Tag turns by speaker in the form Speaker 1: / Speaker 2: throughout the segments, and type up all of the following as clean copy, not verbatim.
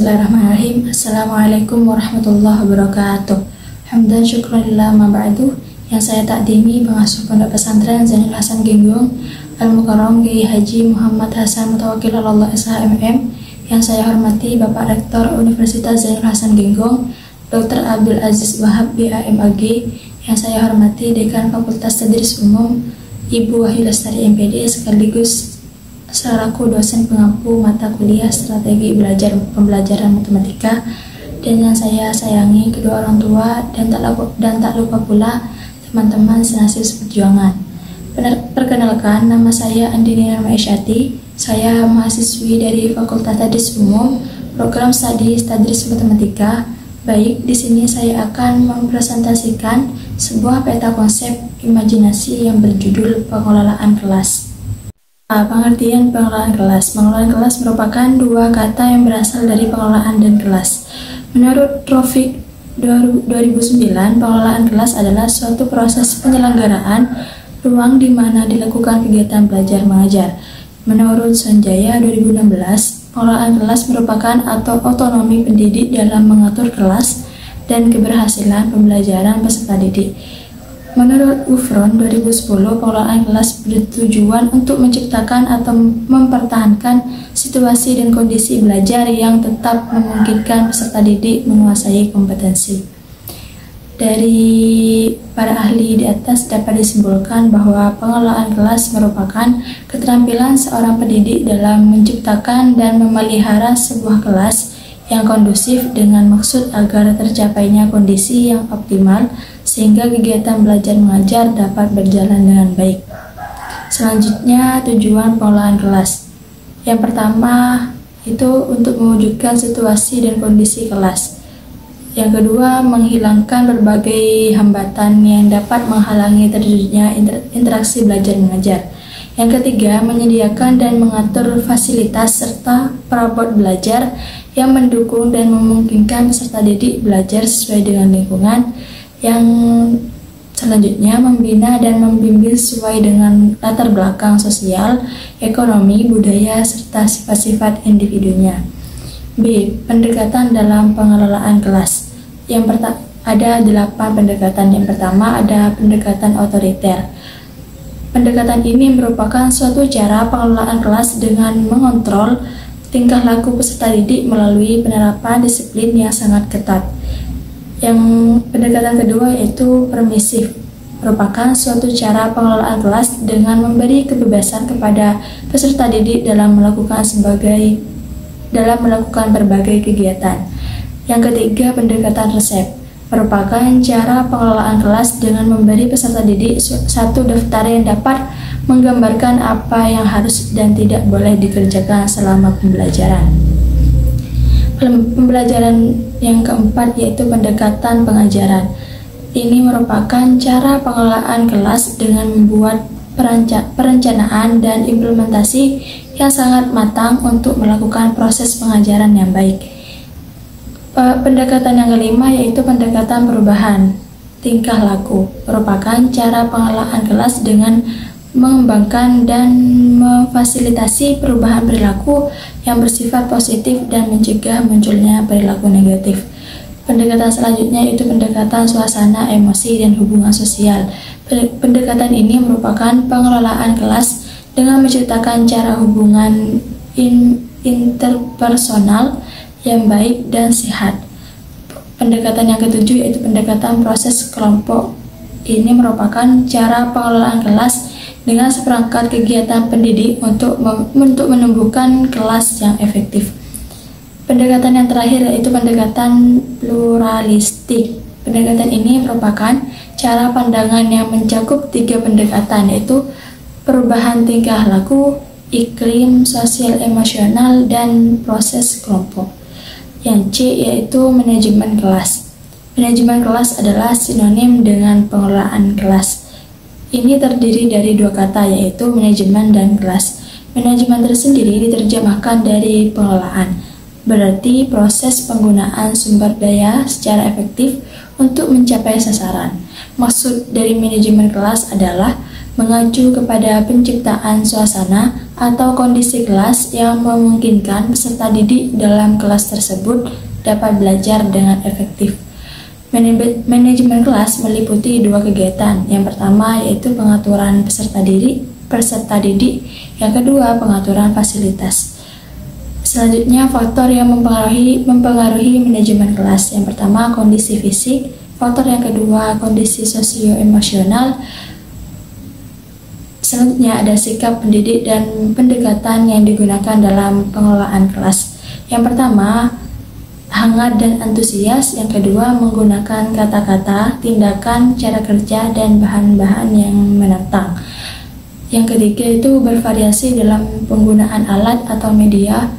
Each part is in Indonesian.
Speaker 1: Bismillahirrahmanirrahim. Assalamualaikum warahmatullahi wabarakatuh. Hamdan syukurillah ma ba'du. Yang saya takdimi pengasuh Pondok Pesantren Zainul Hasan Genggong Al-Mukarram Kiai Haji Muhammad Hasan Mutawakkil Allah SHMM. Yang saya hormati Bapak Rektor Universitas Zainul Hasan Genggong Dr. Abdul Aziz Wahab BAMAG. Yang saya hormati Dekan Fakultas Tadris Umum Ibu Wahyu Lestari MPD sekaligus selaku dosen pengampu mata kuliah strategi pembelajaran matematika, dan yang saya sayangi kedua orang tua dan tak lupa pula teman-teman senasib seperjuangan. Perkenalkan, nama saya Andini Isyati. Saya mahasiswi dari Fakultas Tadris Umum, program studi Tadris Matematika. Baik, di sini saya akan mempresentasikan sebuah peta konsep imajinasi yang berjudul pengelolaan kelas. Pengertian pengelolaan kelas. Pengelolaan kelas merupakan dua kata yang berasal dari pengelolaan dan kelas. Menurut Rofik 2009, pengelolaan kelas adalah suatu proses penyelenggaraan ruang di mana dilakukan kegiatan belajar mengajar. Menurut Sanjaya 2016, pengelolaan kelas merupakan atau otonomi pendidik dalam mengatur kelas dan keberhasilan pembelajaran peserta didik. Menurut Ufron 2010, pengelolaan kelas bertujuan untuk menciptakan atau mempertahankan situasi dan kondisi belajar yang tetap memungkinkan peserta didik menguasai kompetensi. Dari para ahli di atas dapat disimpulkan bahwa pengelolaan kelas merupakan keterampilan seorang pendidik dalam menciptakan dan memelihara sebuah kelas yang kondusif dengan maksud agar tercapainya kondisi yang optimal sehingga kegiatan belajar mengajar dapat berjalan dengan baik. Selanjutnya, tujuan pengelolaan kelas. Yang pertama itu untuk mewujudkan situasi dan kondisi kelas. Yang kedua, menghilangkan berbagai hambatan yang dapat menghalangi terjadinya interaksi belajar mengajar. Yang ketiga, menyediakan dan mengatur fasilitas serta perabot belajar yang mendukung dan memungkinkan peserta didik belajar sesuai dengan lingkungan. Yang selanjutnya, membina dan membimbing sesuai dengan latar belakang sosial, ekonomi, budaya, serta sifat-sifat individunya. B. Pendekatan dalam pengelolaan kelas. Ada 8 pendekatan. Yang pertama ada pendekatan otoriter. Pendekatan ini merupakan suatu cara pengelolaan kelas dengan mengontrol tingkah laku peserta didik melalui penerapan disiplin yang sangat ketat. Yang pendekatan kedua yaitu permisif, merupakan suatu cara pengelolaan kelas dengan memberi kebebasan kepada peserta didik dalam melakukan berbagai kegiatan. Yang ketiga, pendekatan resep, merupakan cara pengelolaan kelas dengan memberi peserta didik satu daftar yang dapat menggambarkan apa yang harus dan tidak boleh dikerjakan selama pembelajaran. Pembelajaran yang keempat yaitu pendekatan pengajaran. Ini merupakan cara pengelolaan kelas dengan membuat perencanaan dan implementasi yang sangat matang untuk melakukan proses pengajaran yang baik. Pendekatan yang kelima yaitu pendekatan perubahan tingkah laku, merupakan cara pengelolaan kelas dengan mengembangkan dan memfasilitasi perubahan perilaku yang bersifat positif dan mencegah munculnya perilaku negatif. Pendekatan selanjutnya yaitu pendekatan suasana, emosi, dan hubungan sosial. Pendekatan ini merupakan pengelolaan kelas dengan menciptakan cara hubungan interpersonal yang baik dan sehat. Pendekatan yang ketujuh yaitu pendekatan proses kelompok. Ini merupakan cara pengelolaan kelas dengan seperangkat kegiatan pendidik untuk menumbuhkan kelas yang efektif. Pendekatan yang terakhir yaitu pendekatan pluralistik. Pendekatan ini merupakan cara pandangan yang mencakup 3 pendekatan yaitu perubahan tingkah laku, iklim sosial emosional, dan proses kelompok. Yang C yaitu manajemen kelas. Manajemen kelas adalah sinonim dengan pengelolaan kelas. Ini terdiri dari 2 kata yaitu manajemen dan kelas. Manajemen tersendiri diterjemahkan dari pengelolaan, berarti proses penggunaan sumber daya secara efektif untuk mencapai sasaran. Maksud dari manajemen kelas adalah mengacu kepada penciptaan suasana atau kondisi kelas yang memungkinkan peserta didik dalam kelas tersebut dapat belajar dengan efektif. Manajemen kelas meliputi dua kegiatan. Yang pertama yaitu pengaturan peserta didik, yang kedua pengaturan fasilitas. Selanjutnya, faktor yang mempengaruhi manajemen kelas. Yang pertama, kondisi fisik. Faktor yang kedua, kondisi sosio-emosional. Selanjutnya ada sikap pendidik dan pendekatan yang digunakan dalam pengelolaan kelas. Yang pertama, hangat dan antusias. Yang kedua, menggunakan kata-kata, tindakan, cara kerja, dan bahan-bahan yang menantang. Yang ketiga itu bervariasi dalam penggunaan alat atau media,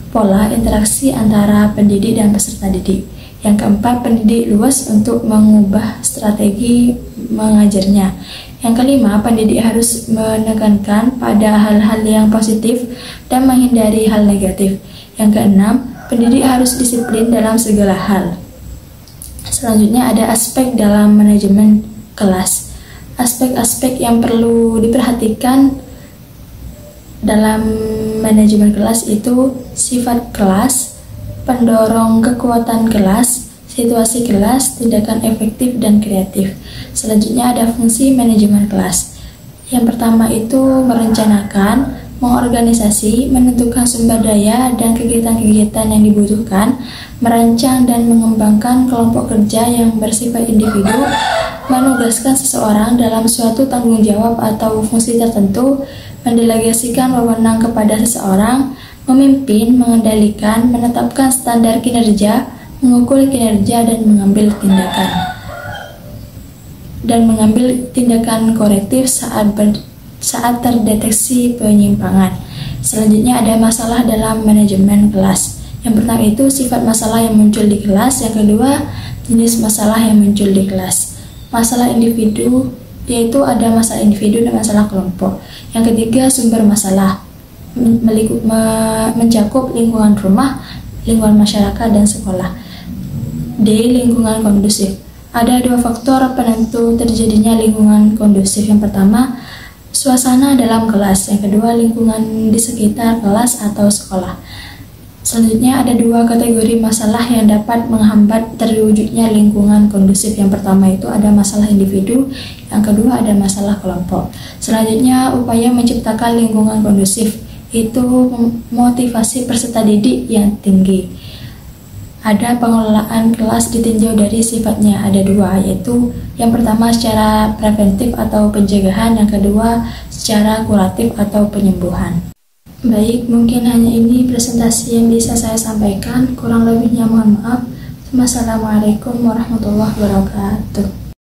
Speaker 1: pola interaksi antara pendidik dan peserta didik. Yang keempat, pendidik luas untuk mengubah strategi mengajarnya. Yang kelima, pendidik harus menekankan pada hal-hal yang positif dan menghindari hal negatif. Yang keenam, pendidik harus disiplin dalam segala hal. Selanjutnya ada aspek dalam manajemen kelas. Aspek-aspek yang perlu diperhatikan dalam manajemen kelas itu sifat kelas, pendorong kekuatan kelas, situasi kelas, tindakan efektif dan kreatif. Selanjutnya ada fungsi manajemen kelas. Yang pertama itu merencanakan, mengorganisasi, menentukan sumber daya dan kegiatan-kegiatan yang dibutuhkan, merancang dan mengembangkan kelompok kerja yang bersifat individu, menugaskan seseorang dalam suatu tanggung jawab atau fungsi tertentu, mendelegasikan wewenang kepada seseorang, memimpin, mengendalikan, menetapkan standar kinerja, mengukur kinerja dan mengambil tindakan korektif saat terdeteksi penyimpangan. Selanjutnya ada masalah dalam manajemen kelas. Yang pertama itu sifat masalah yang muncul di kelas. Yang kedua, jenis masalah yang muncul di kelas. Masalah individu, yaitu ada masalah individu dan masalah kelompok. Yang ketiga, sumber masalah mencakup lingkungan rumah, lingkungan masyarakat, dan sekolah. D. Lingkungan kondusif. Ada dua faktor penentu terjadinya lingkungan kondusif. Yang pertama, suasana dalam kelas. Yang kedua, lingkungan di sekitar kelas atau sekolah. Selanjutnya ada dua kategori masalah yang dapat menghambat terwujudnya lingkungan kondusif. Yang pertama itu ada masalah individu, yang kedua ada masalah kelompok. Selanjutnya, upaya menciptakan lingkungan kondusif itu motivasi peserta didik yang tinggi. Ada pengelolaan kelas ditinjau dari sifatnya, ada dua, yaitu yang pertama secara preventif atau pencegahan, yang kedua secara kuratif atau penyembuhan. Baik, mungkin hanya ini presentasi yang bisa saya sampaikan, kurang lebihnya mohon maaf. Wassalamualaikum warahmatullahi wabarakatuh.